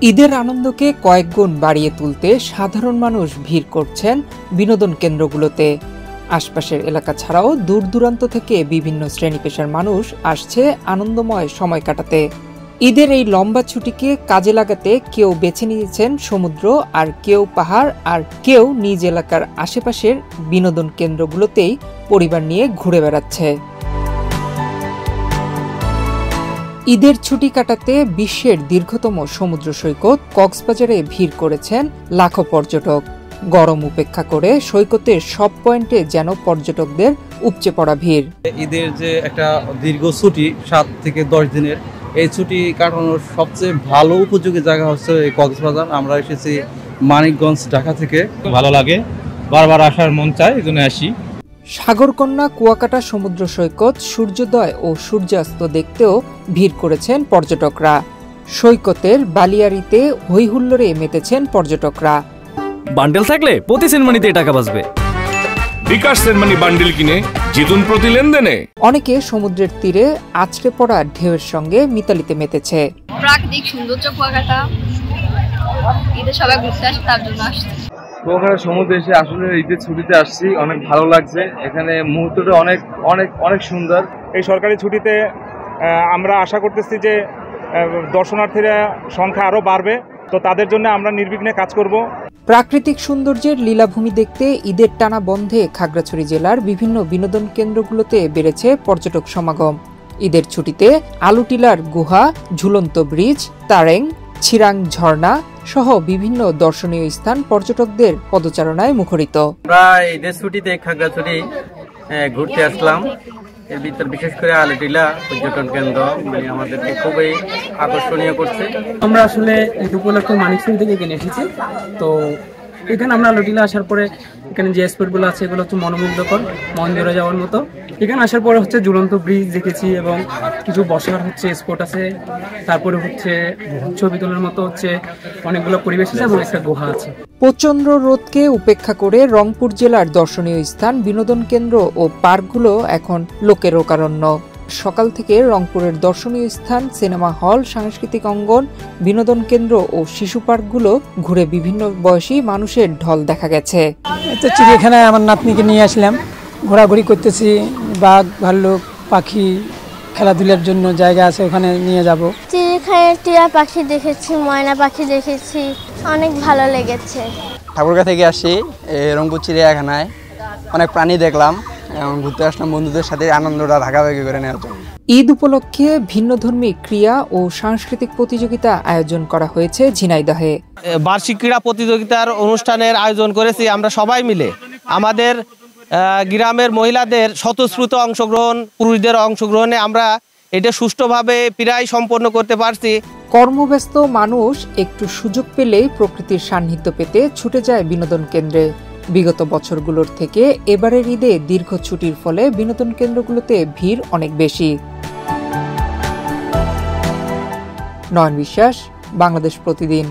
ঈদের আনন্দকে কয়েক গুণ বাড়িয়ে তুলতে সাধারণ মানুষ ভিড় করছেন বিনোদন কেন্দ্রগুলোতে। আশপাশের এলাকা ছাড়াও দূর দূরান্ত থেকে বিভিন্ন শ্রেণী পেশার মানুষ আসছে আনন্দময় সময় কাটাতে। ঈদের এই লম্বা ছুটিকে কাজে লাগাতে কেউ বেছে নিয়েছেন সমুদ্র, আর কেউ পাহাড়, আর কেউ নিজ এলাকার আশেপাশের বিনোদন কেন্দ্রগুলোতেই পরিবার নিয়ে ঘুরে বেড়াচ্ছে। ঈদের ছুটি কাটাতে বিশ্বের দীর্ঘতম সমুদ্র সৈকত কক্সবাজারে ভিড় করেছেন লাখো পর্যটক। গরম উপেক্ষা করে সৈকতের সব পয়েন্টে যেন পর্যটকদের উপচে পড়া ভিড়। ঈদের যে একটা দীর্ঘ ছুটি 7 থেকে 10 দিনের, এই ছুটি কাটানোর সবচেয়ে ভালো উপযোগী জায়গা হচ্ছে এই কক্সবাজার। আমরা এসেছি মানিকগঞ্জ, ঢাকা থেকে। ভালো লাগে, বারবার আসার মন চায়, এই জন্য আসি। সাগরকন্যা কুয়াকাটা সমুদ্র সৈকত সূর্যোদয় ও সূর্যাস্ত দেখতেও ভিড় করেছেন পর্যটকরা। সৈকতের বালিয়াড়িতে হইহুল্লোড়ে মেতেছেন পর্যটকরা। বান্ডেল থাকলে প্রতি সেনমানিতে টাকা বাঁচবে। বিকাশ সেনমানি বান্ডেল কিনে জিতুন প্রতি লেনদেনে। অনেকে সমুদ্রের তীরে আছড়ে পড়া ঢেউয়ের সঙ্গে মিতালিতে মেতেছে। প্রাকৃতিক সৌন্দর্য কুয়াকাটা, ঈদে সবাই ঘুরতে আসে, তার জন্য আসছে। কুয়াকাটা সমুদ্রে এসে আসলে ঈদের ছুটিতে আসছি, অনেক ভালো লাগছে। এখানে মুহূর্তটা অনেক অনেক অনেক সুন্দর। এই সরকারি ছুটিতে আমরা আশা করতেছি যে দর্শনার্থীরা সংখ্যা আরও বাড়বে, তো তাদের জন্য আমরা নির্বিঘ্নে কাজ করব। প্রাকৃতিক সৌন্দর্যের লীলাভূমি দেখতে ঈদের টানা বন্ধে খাগড়াছড়ি জেলার বিভিন্ন বিনোদন কেন্দ্রগুলোতে বেড়েছে পর্যটক সমাগম। ঈদের ছুটিতে আলুটিলার গুহা, ঝুলন্ত ব্রিজ, তারেং, ছিরাং ঝর্ণা সহ বিভিন্ন দর্শনীয় স্থান পর্যটকদের পদচারণায় মুখরিত। আমরা ঈদের ছুটিতে খাগড়াছড়ি ঘুরতে আসলাম। এর ভিতর বিশেষ করে আলুটিলা পর্যটন কেন্দ্র আমাদেরকে খুবই আকর্ষণীয় করছে। আমরা আসলে ঈদ উপলক্ষে মানিকগঞ্জ থেকে এখানে এসেছি। তো এখানে আমরা আলুটিলা আসার পরে এখানে যে স্পটগুলো আছে এগুলো হচ্ছে মনোমুগ্ধকর, মন জুড়ে যাওয়ার মতো। এখানে আসার পরে হচ্ছে ঝুলন্ত ব্রিজ দেখেছি এবং কিছু বসার হচ্ছে স্পট আছে। তারপরে হচ্ছে ছবি তোলার মতো হচ্ছে অনেকগুলো পরিবেশ আছে এবং একটা গুহা আছে। প্রচন্ড রোদকে উপেক্ষা করে রংপুর জেলার দর্শনীয় স্থান, বিনোদন কেন্দ্র ও পার্কগুলো এখন লোকের লোকারণ্য। সকাল থেকে রংপুরের দর্শনীয় স্থান, সিনেমা হল, সাংস্কৃতিক অঙ্গন, বিনোদন কেন্দ্র ও শিশু পার্কগুলো ঘুরে বিভিন্ন বয়সী মানুষের ঢল দেখা গেছে। চিড়িয়াখানায় আমার নাতনিকে নিয়ে আসলাম, ঘোরাঘুরি করতেছি। বাঘ, ভাল্লুক, পাখি খেলাধুলার জন্য জায়গা আছে, ওখানে নিয়ে যাব। চিড়িয়াখানায় টিয়া পাখি দেখেছি, ময়না পাখি দেখেছি, অনেক ভালো লেগেছে। ঠাকুরগাঁ থেকে আসি রংপুর চিড়িয়াখানায়, অনেক প্রাণী দেখলাম এবং ঘুরতে আসলাম বন্ধুদের সাথে, আনন্দটা ভাগাভাগি করে নেওয়ার জন্য। ঈদ উপলক্ষে ভিন্নধর্মী ক্রীড়া ও সাংস্কৃতিক প্রতিযোগিতা আয়োজন করা হয়েছে ঝিনাইদহে। বার্ষিক ক্রীড়া প্রতিযোগিতার অনুষ্ঠানের আয়োজন করেছি আমরা সবাই মিলে। আমাদের গ্রামের মহিলাদের স্বতঃস্ফূর্ত অংশগ্রহণ, পুরুষদের অংশগ্রহণে আমরা এটা সুষ্ঠুভাবে প্রায় সম্পন্ন করতে পারছি। কর্মব্যস্ত মানুষ একটু সুযোগ পেলেই প্রকৃতির সান্নিধ্য পেতে ছুটে যায় বিনোদন কেন্দ্রে। বিগত বছরগুলোর থেকে এবারের ঈদে দীর্ঘ ছুটির ফলে বিনোদন কেন্দ্রগুলোতে ভিড় অনেক বেশি। নয়ন বিশ্বাস, বাংলাদেশ প্রতিদিন।